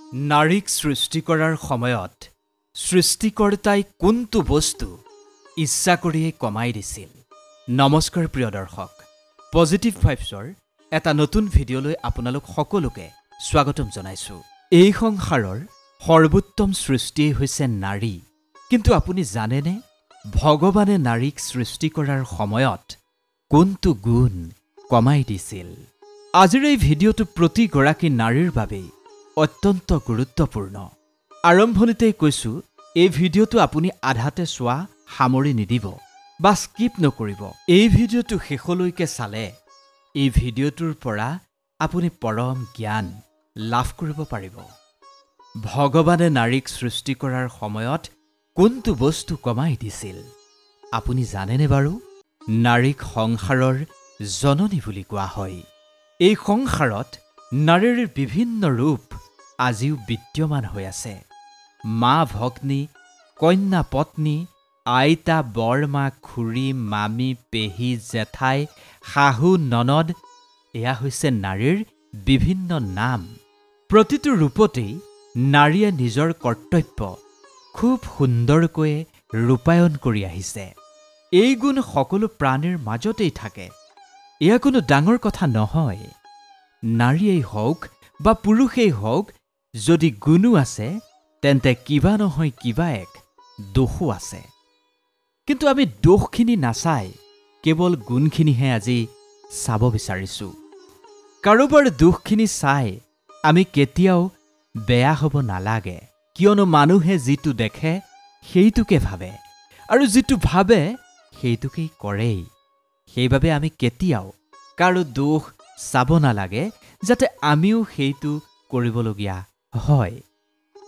নাৰীক সৃষ্টি কৰাৰ সময়ত সৃষ্টিকৰ্তাই কোনটো বস্তু ইচ্ছা কৰিয়ে কমাই দিছিল। নমস্কাৰ প্ৰিয় দৰ্শক, পজিটিভ ভাইবছৰ এটা নতুন ভিডিঅ'লৈ আপোনালোক সকলোকে স্বাগতম জনাইছোঁ। এই সংসাৰৰ সৰ্বোত্তম সৃষ্টিয়েই হৈছে নাৰী। কিন্তু আপুনি জানেনে, ভগৱানে নাৰীক সৃষ্টি কৰাৰ সময়ত কোনটো গুণ কমাই দিছিল? আজিৰ এই ভিডিঅ'টো প্ৰতিগৰাকী নাৰীৰ বাবেই অত্যন্ত গুৰুত্বপূৰ্ণ। আৰম্ভণিতেই কৈছোঁ, এই ভিডিঅ'টো আপুনি আধাতে চোৱা সামৰি নিদিব বা স্কিপ নকৰিব। এই ভিডিঅ'টো শেষলৈকে চালে এই ভিডিঅ'টোৰ পৰা আপুনি পৰম জ্ঞান লাভ কৰিব পাৰিব। ভগৱানে নাৰীক সৃষ্টি কৰাৰ সময়ত কোনটো বস্তু কমাই দিছিল আপুনি জানেনে বাৰু? নাৰীক সংসাৰৰ জননী বুলি কোৱা হয়। এই সংসাৰত নাৰীৰ বিভিন্ন ৰূপ আজিও বিদ্যমান হৈ আছে। মা ভগ্নী, কন্যা পত্নী, আইতা, বৰমা, খুৰী, মামী, পেহী, জেঠাই, শাহু, ননদ, এয়া হৈছে নাৰীৰ বিভিন্ন নাম। প্ৰতিটো ৰূপতেই নাৰীয়ে নিজৰ কৰ্তব্য খুব সুন্দৰকৈ ৰূপায়ণ কৰি আহিছে। এই গুণ সকলো প্ৰাণীৰ মাজতেই থাকে। এয়া কোনো ডাঙৰ কথা নহয়। নাৰীয়েই হওক বা পুৰুষেই হওক, যদি গুণো আছে তেন্তে কিবা নহয় কিবা এক দোষো আছে। কিন্তু আমি দোষখিনি নাচাই কেৱল গুণখিনিহে আজি চাব বিচাৰিছোঁ। কাৰোবাৰ দোষখিনি চাই আমি কেতিয়াও বেয়া হ'ব নালাগে, কিয়নো মানুহে যিটো দেখে সেইটোকে ভাবে, আৰু যিটো ভাবে সেইটোকেই কৰেই। সেইবাবে আমি কেতিয়াও কাৰো দোষ চাব নালাগে, যাতে আমিও সেইটো কৰিবলগীয়া হয়।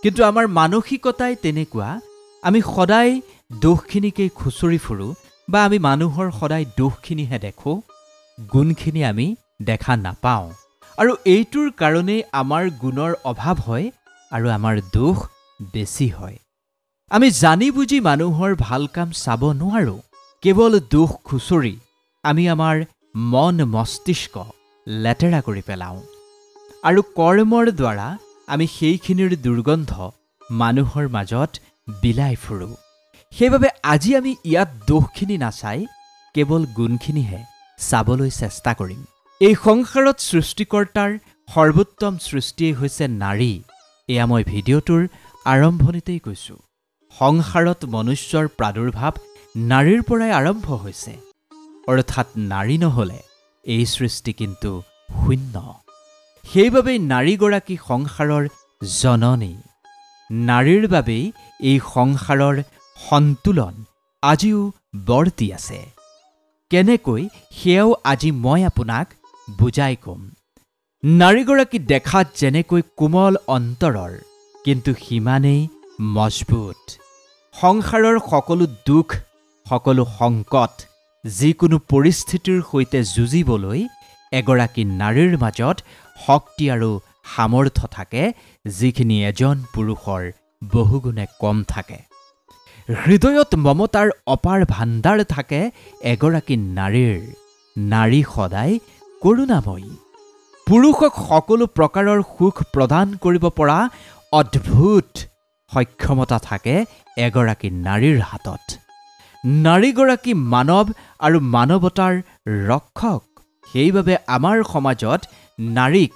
কিন্তু আমাৰ মানসিকতাই তেনেকুৱা, আমি সদায় দোষখিনিকেই খুচৰি ফুৰোঁ, বা আমি মানুহৰ সদায় দোষখিনিহে দেখোঁ, গুণখিনি আমি দেখা নাপাওঁ। আৰু এইটোৰ কাৰণেই আমাৰ গুণৰ অভাৱ হয় আৰু আমাৰ দোষ বেছি হয়। আমি জানি বুজি মানুহৰ ভাল কাম চাব নোৱাৰোঁ। কেৱল দোষ খুচৰি আমি আমাৰ মন মস্তিষ্ক লেতেৰা কৰি পেলাওঁ, আৰু কৰ্মৰ দ্বাৰা আমি সেইখিনিৰ দুৰ্গন্ধ মানুহৰ মাজত বিলাই ফুৰোঁ। সেইবাবে আজি আমি ইয়াত দোষখিনি নাচাই কেৱল গুণখিনিহে চাবলৈ চেষ্টা কৰিম। এই সংসাৰত সৃষ্টিকৰ্তাৰ সৰ্বোত্তম সৃষ্টিয়েই হৈছে নাৰী। এয়া মই ভিডিঅ'টোৰ আৰম্ভণিতেই কৈছোঁ। সংসাৰত মনুষ্যৰ প্ৰাদুৰ্ভাৱ নাৰীৰ পৰাই আৰম্ভ হৈছে, অৰ্থাৎ নাৰী নহ'লে এই সৃষ্টি কিন্তু শূন্য। সেইবাবেই নাৰীগৰাকী সংসাৰৰ জননী। নাৰীৰ বাবেই এই সংসাৰৰ সন্তুলন আজিও বৰ্তি আছে। কেনেকৈ সেয়াও আজি মই আপোনাক বুজাই ক'ম। নাৰীগৰাকী দেখাত যেনেকৈ কোমল অন্তৰৰ, কিন্তু সিমানেই মজবুত। সংসাৰৰ সকলো দুখ, সকলো সংকট, যিকোনো পৰিস্থিতিৰ সৈতে যুঁজিবলৈ এগৰাকী নাৰীৰ মাজত শক্তি আৰু সামৰ্থ্য থাকে, যিখিনি এজন পুৰুষৰ বহুগুণে কম থাকে। হৃদয়ত মমতাৰ অপাৰ ভাণ্ডাৰ থাকে এগৰাকী নাৰীৰ। নাৰী সদায় কৰুণাময়ী। পুৰুষক সকলো প্ৰকাৰৰ সুখ প্ৰদান কৰিব পৰা অদ্ভুত সক্ষমতা থাকে এগৰাকী নাৰীৰ হাতত। নাৰীগৰাকী মানৱ আৰু মানৱতাৰ ৰক্ষক। সেইবাবে আমাৰ সমাজত নাৰীক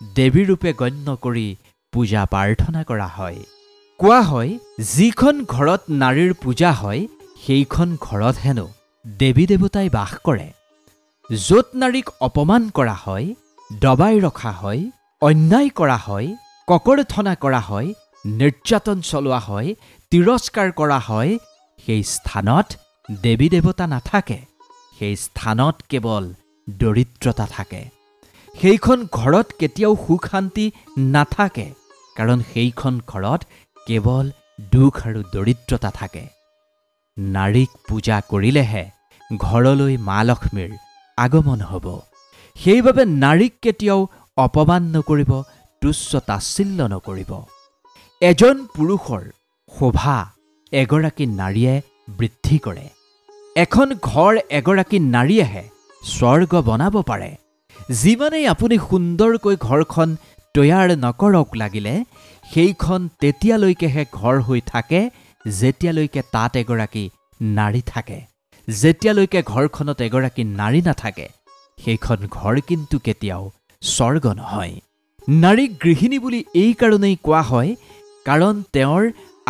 দেৱীৰূপে গণ্য কৰি পূজা প্ৰাৰ্থনা কৰা হয়। কোৱা হয়, যিখন ঘৰত নাৰীৰ পূজা হয় সেইখন ঘৰত হেনো দেৱী দেৱতাই বাস কৰে। য'ত নাৰীক অপমান কৰা হয়, দবাই ৰখা হয়, অন্যায় কৰা হয়, ককৰ্থনা কৰা হয়, নিৰ্যাতন চলোৱা হয়, তিৰস্কাৰ কৰা হয়, সেই স্থানত দেৱী দেৱতা নাথাকে। সেই স্থানত কেৱল দৰিদ্ৰতা থাকে। সেইখন ঘৰত কেতিয়াও সুখ শান্তি নাথাকে, কাৰণ সেইখন ঘৰত কেৱল দুখ আৰু দৰিদ্ৰতা থাকে। নাৰীক পূজা কৰিলেহে ঘৰলৈ মা লক্ষ্মীৰ আগমন হ'ব। সেইবাবে নাৰীক কেতিয়াও অপমান নকৰিব, তুচ্ছ তাচ্ছিল্য নকৰিব। এজন পুৰুষৰ শোভা এগৰাকী নাৰীয়ে বৃদ্ধি কৰে। এখন ঘৰ এগৰাকী নাৰীয়েহে স্বৰ্গ বনাব পাৰে। যিমানেই আপুনি সুন্দৰকৈ ঘৰখন তৈয়াৰ নকৰক লাগিলে, সেইখন তেতিয়ালৈকেহে ঘৰ হৈ থাকে যেতিয়ালৈকে তাত এগৰাকী নাৰী থাকে। যেতিয়ালৈকে ঘৰখনত এগৰাকী নাৰী নাথাকে সেইখন ঘৰ কিন্তু কেতিয়াও স্বৰ্গ নহয়। নাৰীক গৃহিণী বুলি এই কাৰণেই কোৱা হয় কাৰণ তেওঁৰ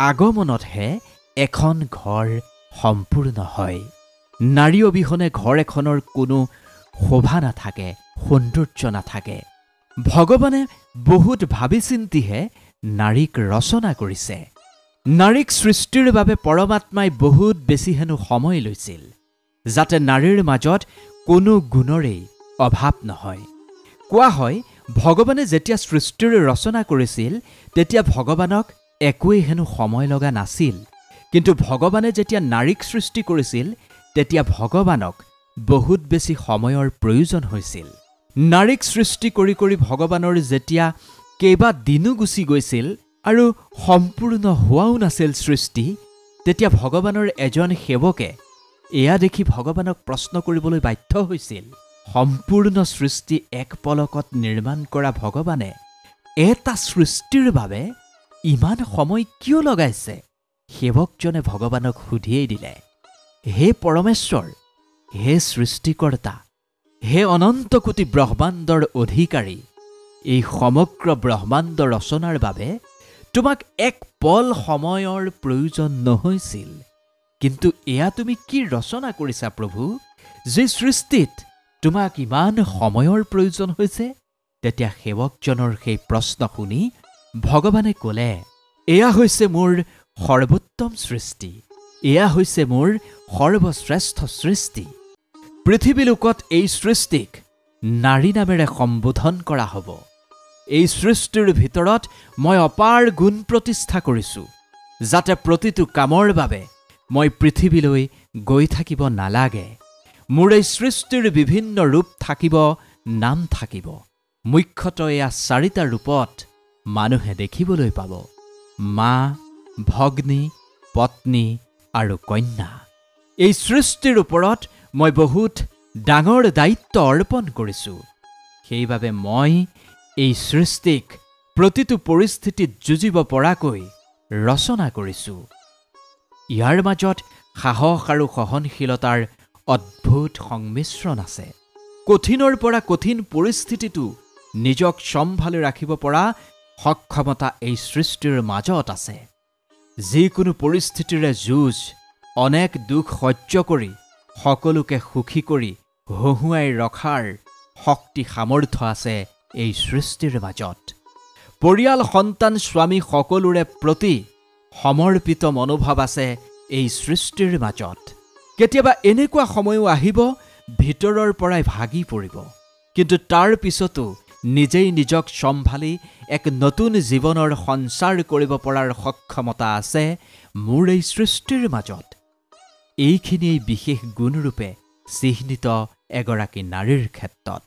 আগমনতহে এখন ঘৰ সম্পূৰ্ণ হয়। নাৰী অবিহনে ঘৰ এখনৰ কোনো শোভা নাথাকে, সৌন্দৰ্য নাথাকে। ভগৱানে বহুত ভাবি চিন্তিহে নাৰীক ৰচনা কৰিছে। নাৰীক সৃষ্টিৰ বাবে পৰমাত্মাই বহুত বেছি হেনো সময় লৈছিল যাতে নাৰীৰ মাজত কোনো গুণৰেই অভাৱ নহয়। কোৱা হয় ভগৱানে যেতিয়া সৃষ্টিৰ ৰচনা কৰিছিল তেতিয়া ভগৱানক একোৱেই হেনো সময় লগা নাছিল, কিন্তু ভগৱানে যেতিয়া নাৰীক সৃষ্টি কৰিছিল তেতিয়া ভগৱানক বহুত বেছি সময়ৰ প্ৰয়োজন হৈছিল। নাৰীক সৃষ্টি কৰি কৰি ভগৱানৰ যেতিয়া কেইবা দিনো গুচি গৈছিল আৰু সম্পূৰ্ণ হোৱাও নাছিল সৃষ্টি, তেতিয়া ভগৱানৰ এজন সেৱকে এয়া দেখি ভগৱানক প্ৰশ্ন কৰিবলৈ বাধ্য হৈছিল, সম্পূৰ্ণ সৃষ্টি এক পলকত নিৰ্মাণ কৰা ভগৱানে এটা সৃষ্টিৰ বাবে ইমান সময় কিয় লগাইছে? সেৱকজনে ভগৱানক সুধিয়েই দিলে, হে পৰমেশ্বৰ, হে সৃষ্টিকৰ্তা, হে অনন্ত কোটি ব্ৰহ্মাণ্ডৰ অধিকাৰী, এই সমগ্ৰ ব্ৰহ্মাণ্ড ৰচনাৰ বাবে তোমাক এক পল সময়ৰ প্ৰয়োজন নহৈছিল, কিন্তু এয়া তুমি কি ৰচনা কৰিছা প্ৰভু, যে সৃষ্টিত তোমাক ইমান সময়ৰ প্ৰয়োজন হৈছে? তেতিয়া সেৱকজনৰ সেই প্ৰশ্ন শুনি ভগৱানে ক'লে, এয়া হৈছে মোৰ সৰ্বোত্তম সৃষ্টি, এয়া হৈছে মোৰ সৰ্বশ্ৰেষ্ঠ সৃষ্টি। পৃথিৱীলোকত এই সৃষ্টিক নাৰী নামেৰে সম্বোধন কৰা হ'ব। এই সৃষ্টিৰ ভিতৰত মই অপাৰ গুণ প্ৰতিষ্ঠা কৰিছোঁ যাতে প্ৰতিটো কামৰ বাবে মই পৃথিৱীলৈ গৈ থাকিব নালাগে। মোৰ এই সৃষ্টিৰ বিভিন্ন ৰূপ থাকিব, নাম থাকিব। মুখ্যতঃ এয়া 4টা ৰূপত মানুহে দেখিবলৈ পাব, মা, ভগ্নী, পত্নী আৰু কন্যা। এই সৃষ্টিৰ ওপৰত মই বহুত ডাঙৰ দায়িত্ব অৰ্পণ কৰিছোঁ। সেইবাবে মই এই সৃষ্টিক প্ৰতিটো পৰিস্থিতিত যুঁজিব পৰাকৈ ৰচনা কৰিছোঁ। ইয়াৰ মাজত সাহস আৰু সহনশীলতাৰ অদ্ভুত সংমিশ্ৰণ আছে। কঠিনৰ পৰা কঠিন পৰিস্থিতিটো নিজক চম্ভালি ৰাখিব পৰা সক্ষমতা এই সৃষ্টিৰ মাজত আছে। যিকোনো পৰিস্থিতিৰে যুঁজ, অনেক দুখ সহ্য কৰি সকলোকে সুখী কৰি হহুৱাই ৰখাৰ শক্তি সামৰ্থ্য আছে এই সৃষ্টিৰ মাজত। পৰিয়াল, সন্তান, স্বামী সকলোৰে প্ৰতি সমৰ্পিত মনোভাৱ আছে এই সৃষ্টিৰ মাজত। কেতিয়াবা এনেকুৱা সময়ো আহিব ভিতৰৰ পৰাই ভাগি পৰিব, কিন্তু তাৰ পিছতো নিজেই নিজক চম্ভালি এক নতুন জীৱনৰ সঞ্চাৰ কৰিব পৰাৰ সক্ষমতা আছে মোৰ এই সৃষ্টিৰ মাজত। এইখিনিয়েই বিশেষ গুণৰূপে চিহ্নিত এগৰাকী নাৰীৰ ক্ষেত্ৰত।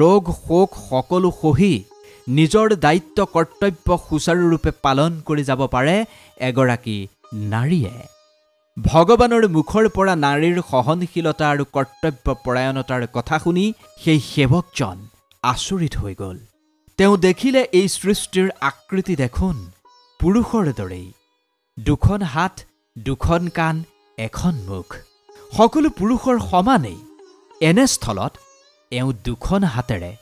ৰোগ শোক সকলো সহি নিজৰ দায়িত্ব কৰ্তব্য সুচাৰুৰূপে পালন কৰি যাব পাৰে এগৰাকী নাৰীয়ে। ভগৱানৰ মুখৰ পৰা নাৰীৰ সহনশীলতা আৰু কৰ্তব্য পৰায়ণতাৰ কথা শুনি সেই সেৱকজন আচৰিত হৈ গ'ল। তেওঁ দেখিলে এই সৃষ্টিৰ আকৃতি দেখোন পুৰুষৰ দৰেই, 2খন হাত, 2খন কাণ, 1খন মুখ, সকলো পুৰুষৰ সমানেই। এনে স্থলত এওঁ 2খন হাতেৰে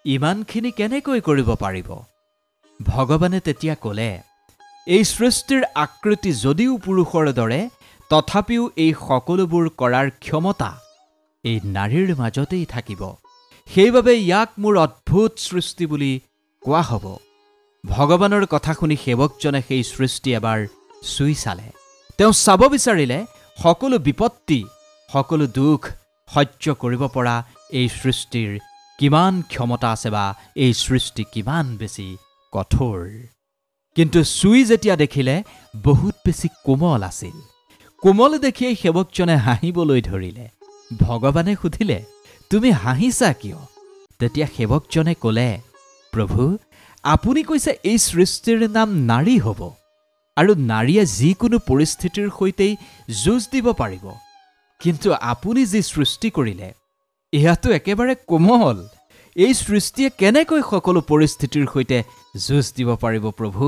ইমানখিনি কেনেকৈ কৰিব পাৰিব? ভগৱানে তেতিয়া ক'লে, এই সৃষ্টিৰ আকৃতি যদিও পুৰুষৰ দৰে, তথাপিও এই সকলোবোৰ কৰাৰ ক্ষমতা এই নাৰীৰ মাজতেই থাকিব। সেইবাবে ইয়াক মোৰ অদ্ভুত সৃষ্টি বুলি কোৱা হ'ব। ভগৱানৰ কথা শুনি সেৱকজনে সেই সৃষ্টি এবাৰ চুই চালে। তেওঁ চাব বিচাৰিলে সকলো বিপত্তি, সকলো দুখ সহ্য কৰিব পৰা এই সৃষ্টিৰ কিমান ক্ষমতা আছে বা এই সৃষ্টি কিমান বেছি কঠোৰ। কিন্তু চুই যেতিয়া দেখিলে বহুত বেছি কোমল আছিল। কোমল দেখিয়েই সেৱকজনে হাঁহিবলৈ ধৰিলে। ভগৱানে সুধিলে, তুমি হাঁহিছা কিয়? তেতিয়া সেৱকজনে ক'লে, প্ৰভু, আপুনি কৈছে এই সৃষ্টিৰ নাম নাৰী হ'ব আৰু নাৰীয়ে যিকোনো পৰিস্থিতিৰ সৈতেই যুঁজ দিব পাৰিব, কিন্তু আপুনি যি সৃষ্টি কৰিলে এয়াতো একেবাৰে কোমল। এই সৃষ্টিয়ে কেনেকৈ সকলো পৰিস্থিতিৰ সৈতে যুঁজ দিব পাৰিব প্ৰভু?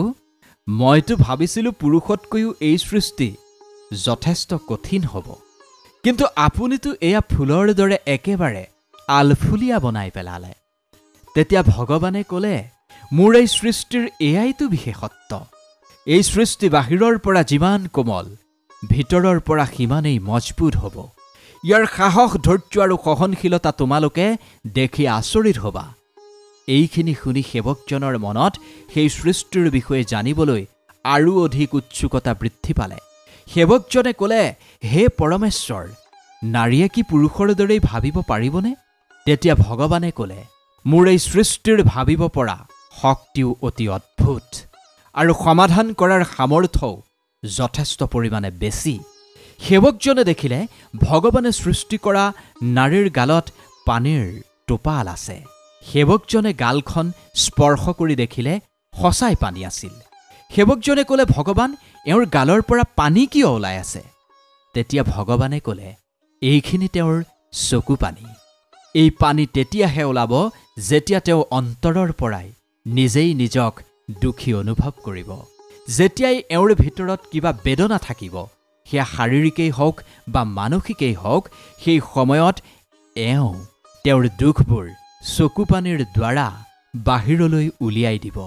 মইতো ভাবিছিলোঁ পুৰুষতকৈও এই সৃষ্টি যথেষ্ট কঠিন হ'ব, কিন্তু আপুনিতো এয়া ফুলৰ দৰে একেবাৰে আলফুলীয়া বনাই পেলালে। তেতিয়া ভগৱানে ক'লে, মোৰ এই সৃষ্টিৰ এয়াইতো বিশেষত্ব। এই সৃষ্টি বাহিৰৰ পৰা যিমান কোমল, ভিতৰৰ পৰা সিমানেই মজবুত হ'ব। ইয়াৰ সাহস, ধৈৰ্য আৰু সহনশীলতা তোমালোকে দেখি আচৰিত হ'বা। এইখিনি শুনি সেৱকজনৰ মনত সেই সৃষ্টিৰ বিষয়ে জানিবলৈ আৰু অধিক উৎসুকতা বৃদ্ধি পালে। সেৱকজনে ক'লে, হে পৰমেশ্বৰ, নাৰীয়ে কি পুৰুষৰ দৰেই ভাবিব পাৰিবনে? তেতিয়া ভগৱানে ক'লে, মোৰ এই সৃষ্টিৰ ভাবিব পৰা শক্তিও অতি অদ্ভুত আৰু সমাধান কৰাৰ সামৰ্থ্যও যথেষ্ট পৰিমাণে বেছি। সেৱকজনে দেখিলে ভগৱানে সৃষ্টি কৰা নাৰীৰ গালত পানীৰ টোপাল আছে। সেৱকজনে গালখন স্পৰ্শ কৰি দেখিলে সঁচাই পানী আছিল। সেৱকজনে ক'লে, ভগৱান, এওঁৰ গালৰ পৰা পানী কিয় ওলাই আছে? তেতিয়া ভগৱানে ক'লে, এইখিনি তেওঁৰ চকু পানী। এই পানী তেতিয়াহে ওলাব যেতিয়া তেওঁ অন্তৰৰ পৰাই নিজেই নিজক দুখী অনুভৱ কৰিব। যেতিয়াই এওঁৰ ভিতৰত কিবা বেদনা থাকিব, সেয়া শাৰীৰিকেই হওক বা মানসিকেই হওক, সেই সময়ত এওঁ তেওঁৰ দুখবোৰ চকু পানীৰ দ্বাৰা বাহিৰলৈ উলিয়াই দিব।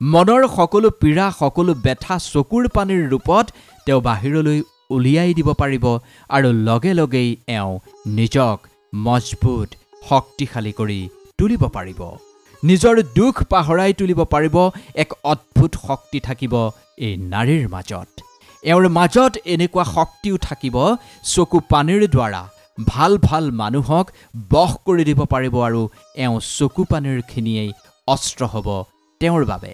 মনৰ সকলো পীড়া, সকলো ব্যথা চকুৰ পানীৰ ৰূপত তেওঁ বাহিৰলৈ উলিয়াই দিব পাৰিব আৰু লগে লগেই এওঁ নিজক মজবুত, শক্তিশালী কৰি তুলিব পাৰিব। নিজৰ দুখ পাহৰাই তুলিব পাৰিব। এক অদ্ভুত শক্তি থাকিব এই নাৰীৰ মাজত। এওঁৰ মাজত এনেকুৱা শক্তিও থাকিব, চকু পানীৰ দ্বাৰা ভাল ভাল মানুহক বশ কৰি দিব পাৰিব আৰু এওঁ চকু পানীৰখিনিয়েই অস্ত্ৰ হ'ব তেওঁৰ বাবে।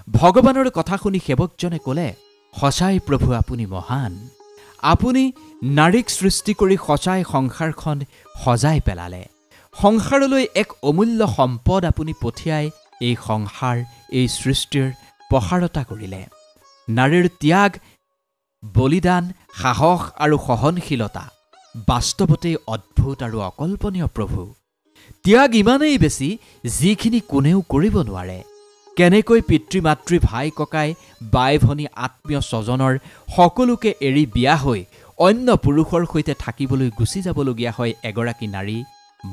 ভগৱানৰ কথা শুনি সেৱকজনে ক'লে, সঁচাই প্ৰভু, আপুনি মহান। আপুনি নাৰীক সৃষ্টি কৰি সঁচাই সংসাৰখন সজাই পেলালে। সংসাৰলৈ এক অমূল্য সম্পদ আপুনি পঠিয়াই এই সংসাৰ, এই সৃষ্টিৰ প্ৰসাৰতা কৰিলে। নাৰীৰ ত্যাগ, বলিদান, সাহস আৰু সহনশীলতা বাস্তৱতেই অদ্ভুত আৰু অকল্পনীয় প্ৰভু। ত্যাগ ইমানেই বেছি যিখিনি কোনেও কৰিব নোৱাৰে। কেনেকৈ পিতৃ মাতৃ, ভাই ককাই, বাই ভনী, আত্মীয় স্বজনৰ সকলোকে এৰি বিয়া হৈ অন্য পুৰুষৰ সৈতে থাকিবলৈ গুচি যাবলগীয়া হয় এগৰাকী নাৰী।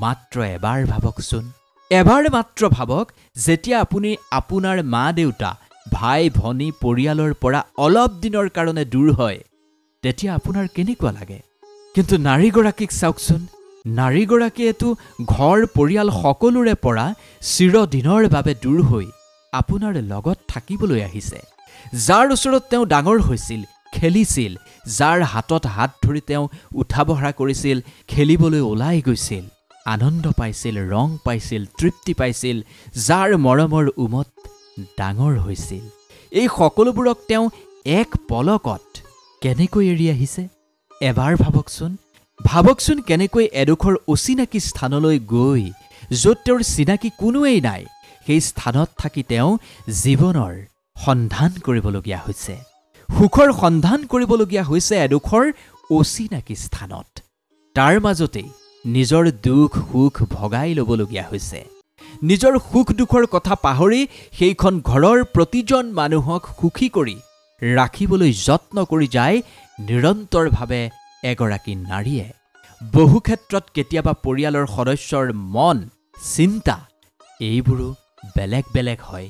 মাত্ৰ এবাৰ ভাবকচোন, এবাৰ মাত্ৰ ভাবক, যেতিয়া আপুনি আপোনাৰ মা দেউতা, ভাই ভনী, পৰিয়ালৰ পৰা অলপ দিনৰ কাৰণে দূৰ হয়, তেতিয়া আপোনাৰ কেনেকুৱা লাগে? কিন্তু নাৰীগৰাকীক চাওকচোন, নাৰীগৰাকীয়েতো ঘৰ পৰিয়াল সকলোৰে পৰা চিৰদিনৰ বাবে দূৰ হৈ আপোনাৰ লগত থাকিবলৈ আহিছে। যাৰ ওচৰত তেওঁ ডাঙৰ হৈছিল, খেলিছিল, যাৰ হাতত হাত ধৰি তেওঁ উঠা বহা কৰিছিল, খেলিবলৈ ওলাই গৈছিল, আনন্দ পাইছিল, ৰং পাইছিল, তৃপ্তি পাইছিল, যাৰ মৰমৰ উমত ডাঙৰ হৈছিল, এই সকলোবোৰক তেওঁ এক পলকত কেনেকৈ এৰি আহিছে? এবাৰ ভাবকচোন কেনেকৈ এডোখৰ অচিনাকি স্থানলৈ গৈ, য'ত তেওঁৰ চিনাকি কোনোৱেই নাই, সেই স্থানত থাকি তেওঁ জীৱনৰ সন্ধান কৰিবলগীয়া হৈছে, সুখৰ সন্ধান কৰিবলগীয়া হৈছে এডোখৰ অচিনাকি স্থানত। তাৰ মাজতেই নিজৰ দুখ সুখ ভগাই ল'বলগীয়া হৈছে। নিজৰ সুখ দুখৰ কথা পাহৰি সেইখন ঘৰৰ প্ৰতিজন মানুহক সুখী কৰি ৰাখিবলৈ যত্ন কৰি যায় নিৰন্তৰভাৱে এগৰাকী নাৰীয়ে। বহু ক্ষেত্ৰত কেতিয়াবা পৰিয়ালৰ সদস্যৰ মন, চিন্তা এইবোৰো বেলেগ বেলেগ হয়।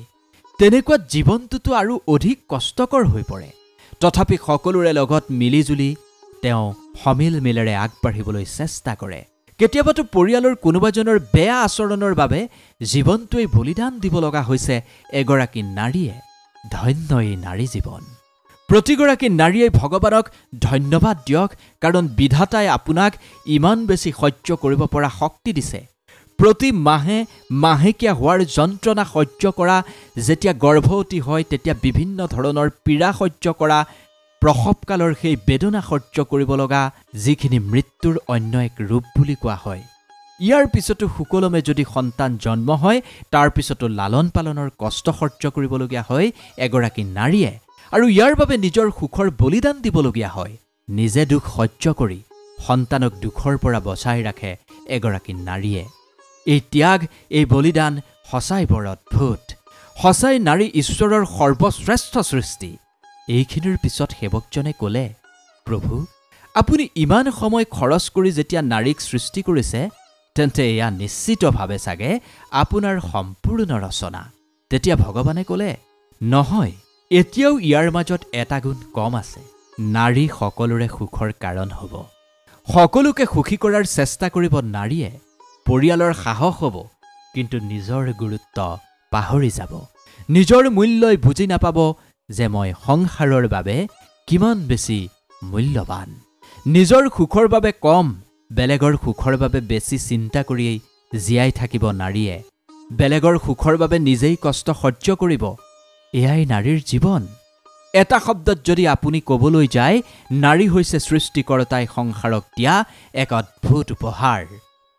তেনেকুৱাত জীৱনটোতো আৰু অধিক কষ্টকৰ হৈ পৰে। তথাপি সকলোৰে লগত মিলিজুলি তেওঁ সমিল মিলেৰে আগবাঢ়িবলৈ চেষ্টা কৰে। কেতিয়াবাতো পৰিয়ালৰ কোনোবাজনৰ বেয়া আচৰণৰ বাবে জীৱনটোৱেই বলিদান দিব লগা হৈছে এগৰাকী নাৰীয়ে। ধন্য এই নাৰী জীৱন। প্ৰতিগৰাকী নাৰীয়ে ভগৱানক ধন্যবাদ দিয়ক, কাৰণ বিধাতাই আপোনাক ইমান বেছি সহ্য কৰিব পৰা শক্তি দিছে। প্ৰতি মাহে মাহেকীয়া হোৱাৰ যন্ত্ৰণা সহ্য কৰা, যেতিয়া গৰ্ভৱতী হয় তেতিয়া বিভিন্ন ধৰণৰ পীড়া সহ্য কৰা, প্ৰসৱকালৰ সেই বেদনা সহ্য কৰিব লগা, যিখিনি মৃত্যুৰ অন্য এক ৰূপ বুলি কোৱা হয়। ইয়াৰ পিছতো সুকলমে যদি সন্তান জন্ম হয়, তাৰ পিছতো লালন পালনৰ কষ্ট সহ্য কৰিবলগীয়া হয় এগৰাকী নাৰীয়ে, আৰু ইয়াৰ বাবে নিজৰ সুখৰ বলিদান দিবলগীয়া হয়। নিজে দুখ সহ্য কৰি সন্তানক দুখৰ পৰা বচাই ৰাখে এগৰাকী নাৰীয়ে। এই ত্যাগ, এই বলিদান সঁচাই বৰ অদ্ভুত। সঁচাই নাৰী ঈশ্বৰৰ সৰ্বশ্ৰেষ্ঠ সৃষ্টি। এইখিনিৰ পিছত সেৱকজনে ক'লে, প্ৰভু, আপুনি ইমান সময় খৰচ কৰি যেতিয়া নাৰীক সৃষ্টি কৰিছে, তেন্তে এয়া নিশ্চিতভাৱে চাগে আপোনাৰ সম্পূৰ্ণ ৰচনা। তেতিয়া ভগৱানে ক'লে, নহয়, এতিয়াও ইয়াৰ মাজত এটা গুণ কম আছে। নাৰী সকলোৰে সুখৰ কাৰণ হ'ব। সকলোকে সুখী কৰাৰ চেষ্টা কৰিব নাৰীয়ে। পৰিয়ালৰ সাহস হ'ব, কিন্তু নিজৰ গুৰুত্ব পাহৰি যাব। নিজৰ মূল্যই বুজি নাপাব যে মই সংসাৰৰ বাবে কিমান বেছি মূল্যৱান। নিজৰ সুখৰ বাবে কম, বেলেগৰ সুখৰ বাবে বেছি চিন্তা কৰিয়েই জীয়াই থাকিব নাৰীয়ে। বেলেগৰ সুখৰ বাবে নিজেই কষ্ট সহ্য কৰিব। এয়াই নাৰীৰ জীৱন। এটা শব্দত যদি আপুনি ক'বলৈ যায়, নাৰী হৈছে সৃষ্টিকৰ্তাই সংসাৰক দিয়া এক অদ্ভুত উপহাৰ।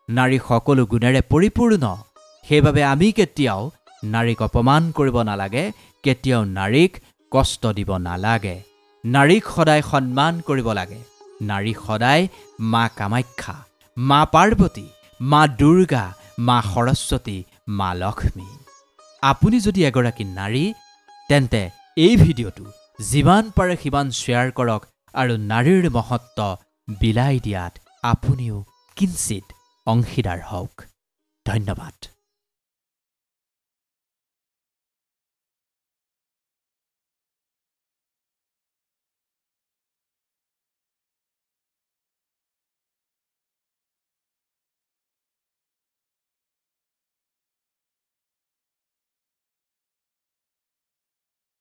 নাৰী সকলো গুণেৰে পৰিপূৰ্ণ। সেইবাবে আমি কেতিয়াও নাৰীক অপমান কৰিব নালাগে, কেতিয়াও নাৰীক কষ্ট দিব নালাগে। নাৰীক সদায় সন্মান কৰিব লাগে। নাৰী সদায় মা কামাখ্যা, মা পাৰ্বতী, মা দুৰ্গা, মা সৰস্বতী, মা লক্ষ্মী। আপুনি যদি এগৰাকী নাৰী, তেন্তে এই ভিডিঅ'টো যিমান পাৰে সিমান শ্বেয়াৰ কৰক আৰু নাৰীৰ মহত্ব বিলাই দিয়াত আপুনিও কিঞ্চিত অংশীদাৰ হওক। ধন্যবাদ।